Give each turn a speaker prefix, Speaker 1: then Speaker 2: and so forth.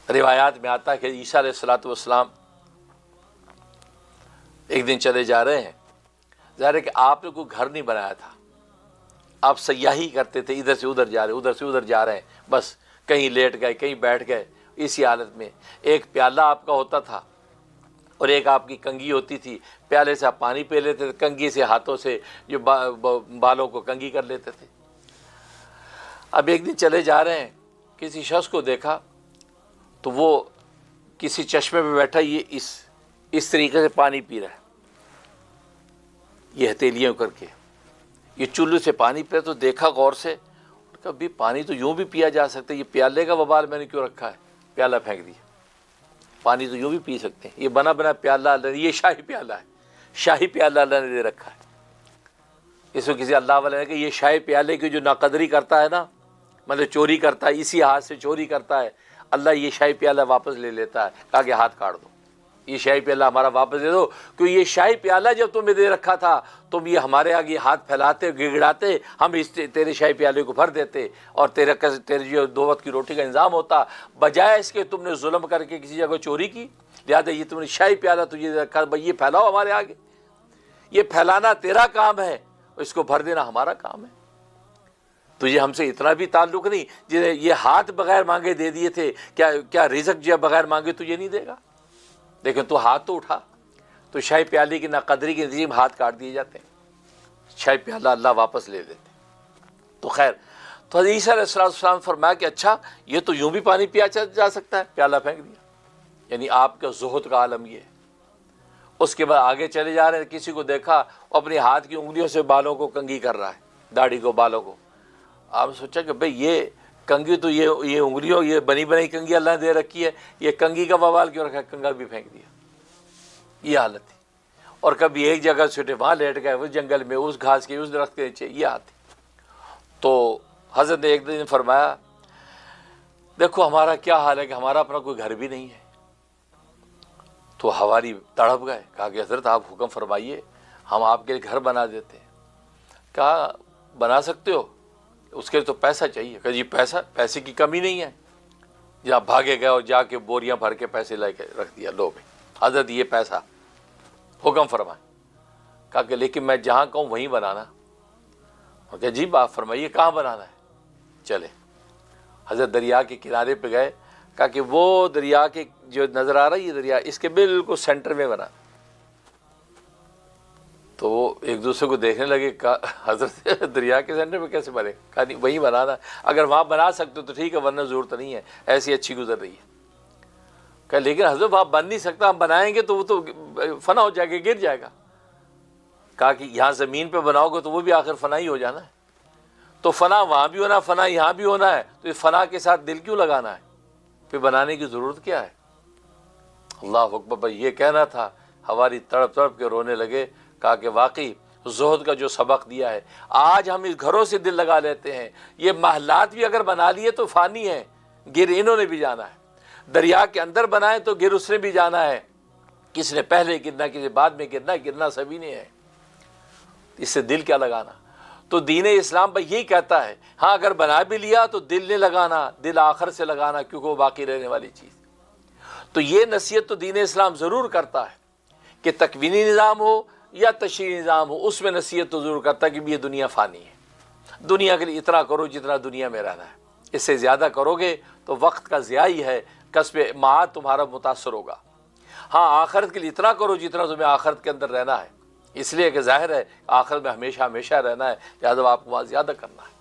Speaker 1: روایات میں آتا ہے کہ عیسیٰ علیہ الصلوۃ والسلام ایک دن چلے جا رہے ہیں، ظاہر ہے کہ آپ نے کوئی گھر نہیں بنایا تھا، آپ سیاحی کرتے تھے، ادھر سے ادھر جا رہے، ادھر سے ادھر جا رہے ہیں، بس کہیں لیٹ گئے کہیں بیٹھ گئے، اسی حالت میں ایک پیالہ آپ کا ہوتا تھا اور ایک آپ کی کنگھی ہوتی تھی، پیالے سے آپ پانی پی لیتے تھے، کنگھی سے ہاتھوں سے جو بالوں کو کنگھی کر لیتے تھے۔ اب ایک دن چلے جا رہے ہیں، کسی شخص کو دیکھا تو وہ کسی چشمے پہ بیٹھا، یہ اس طریقے سے پانی پی رہا ہے، یہ ہتھیلیاں کر کے، یہ چلو سے پانی پیا تو دیکھا غور سے، کبھی پانی تو یوں بھی پیا جا سکتا ہے، یہ پیالے کا وبال میں نے کیوں رکھا ہے، پیالہ پھینک دیا، پانی تو یوں بھی پی سکتے ہیں، یہ بنا بنا پیالہ اللہ نے، یہ شاہی پیالہ ہے، شاہی پیالہ اللہ نے دے رکھا ہے۔ اس کو کسی اللہ والے نے کہ یہ شاہی پیالے کی جو ناقدری کرتا ہے نا، مطلب چوری کرتا ہے، اسی ہاتھ سے چوری کرتا ہے، اللہ یہ شاہی پیالہ واپس لے لیتا ہے، کہا کہ ہاتھ کاٹ دو، یہ شاہی پیالہ ہمارا واپس دے دو، کیونکہ یہ شاہی پیالہ جب تمہیں دے رکھا تھا تم یہ ہمارے آگے ہاتھ پھیلاتے گڑگڑاتے، ہم اس تیرے شاہی پیالے کو بھر دیتے اور تیرے جو 2 وقت کی روٹی کا انتظام ہوتا، بجائے اس کے تم نے ظلم کر کے کسی جگہ چوری کی، لہٰذا یہ تم نے شاہی پیالہ تجھے دے رکھا، بھائی یہ پھیلاؤ ہمارے آگے، یہ پھیلانا تیرا کام ہے، اس کو بھر دینا ہمارا کام ہے، تجھے ہم سے اتنا بھی تعلق نہیں، جنہیں یہ ہاتھ بغیر مانگے دے دیے تھے، کیا رزق جو بغیر مانگے تجھے نہیں دے گا؟ لیکن تو ہاتھ تو اٹھا، تو شاہی پیالے کی ناقدری کے نتیجے میں ہاتھ کاٹ دیے جاتے ہیں، شاہی پیالہ اللہ واپس لے لیتے۔ تو خیر، تو حضرت عیسیٰ علیہ السلام فرمایا کہ اچھا یہ تو یوں بھی پانی پیا جا سکتا ہے، پیالہ پھینک دیا، یعنی آپ کا زہد کا عالم یہ ہے۔ اس کے بعد آگے چلے جا رہے ہیں، کسی کو دیکھا وہ اپنے ہاتھ کی انگلیوں سے بالوں کو کنگھی کر رہا ہے، داڑھی کو، بالوں کو۔ آپ نے سوچا کہ بھئی یہ کنگھی تو یہ انگلیوں، یہ بنی بنائی کنگھی اللہ نے دے رکھی ہے، یہ کنگھی کا بوال کیوں رکھا ہے، کنگھا بھی پھینک دیا، یہ حالت تھی۔ اور کبھی ایک جگہ چھوٹے وہاں لیٹ گئے، اس جنگل میں، اس گھاس کے، اس درخت کے نیچے، یہ آتی۔ تو حضرت نے ایک دن فرمایا دیکھو ہمارا کیا حال ہے کہ ہمارا اپنا کوئی گھر بھی نہیں ہے۔ تو حواری تڑپ گئے، کہا کہ حضرت آپ حکم فرمائیے، ہم آپ کے لیے گھر بنا دیتے ہیں۔ کہا بنا سکتے ہو، اس کے لیے تو پیسہ چاہیے۔ کہا جی پیسے کی کمی نہیں ہے۔ جہاں بھاگے گئے اور جا کے بوریاں بھر کے پیسے لے کے رکھ دیا، لو بھائی حضرت یہ پیسہ، حکم فرمائے۔ کہا کہ لیکن میں جہاں کہوں وہیں بنانا۔ کہ جی بات فرمائیے کہاں بنانا ہے؟ چلے حضرت دریا کے کنارے پہ گئے، کہا کہ وہ دریا کے جو نظر آ رہا ہے یہ دریا، اس کے بالکل سینٹر میں بنا۔ تو وہ ایک دوسرے کو دیکھنے لگے، کہا حضرت دریا کے سینٹر میں کیسے بنے؟ کہا نہیں وہیں بنانا، اگر وہاں بنا سکتے تو ٹھیک ہے، ورنہ ضرورت نہیں ہے، ایسی اچھی گزر رہی ہے۔ کہا لیکن حضرت وہاں بن نہیں سکتا، ہم بنائیں گے تو وہ تو فنا ہو جائے گا، گر جائے گا۔ کہا کہ یہاں زمین پہ بناؤ گے تو وہ بھی آخر فنا ہی ہو جانا ہے، تو فنا وہاں بھی ہونا، فنا یہاں بھی ہونا ہے، تو اس فنا کے ساتھ دل کیوں لگانا ہے؟ پھر بنانے کی ضرورت کیا ہے؟ اللہ اکبر، بھائی یہ کہنا تھا، ہماری تڑپ تڑپ کے رونے لگے۔ کہا کہ واقعی زہد کا جو سبق دیا ہے، آج ہم اس گھروں سے دل لگا لیتے ہیں، یہ محلات بھی اگر بنا لیے تو فانی ہیں، گر انہوں نے بھی جانا ہے، دریا کے اندر بنائے تو گر اس نے بھی جانا ہے، کس نے پہلے گرنا کسی بعد میں گرنا سبھی نے ہے، اس سے دل کیا لگانا؟ تو دین اسلام بھائی یہی کہتا ہے، ہاں اگر بنا بھی لیا تو دل نہیں لگانا، دل آخر سے لگانا، کیونکہ وہ باقی رہنے والی چیز۔ تو یہ نصیحت تو دین اسلام ضرور کرتا ہے کہ تکوینی نظام ہو یا تشریعی نظام ہو، اس میں نصیحت تو ضرور کرتا ہے کہ یہ دنیا فانی ہے، دنیا کے لیے اتنا کرو جتنا دنیا میں رہنا ہے، اس سے زیادہ کرو گے تو وقت کا ضیاع ہی ہے، کسب معاد تمہارا متاثر ہوگا۔ ہاں آخرت کے لیے اتنا کرو جتنا تمہیں آخرت کے اندر رہنا ہے، اس لیے کہ ظاہر ہے آخرت میں ہمیشہ ہمیشہ رہنا ہے، لہٰذا آپ کو وہاں زیادہ کرنا ہے۔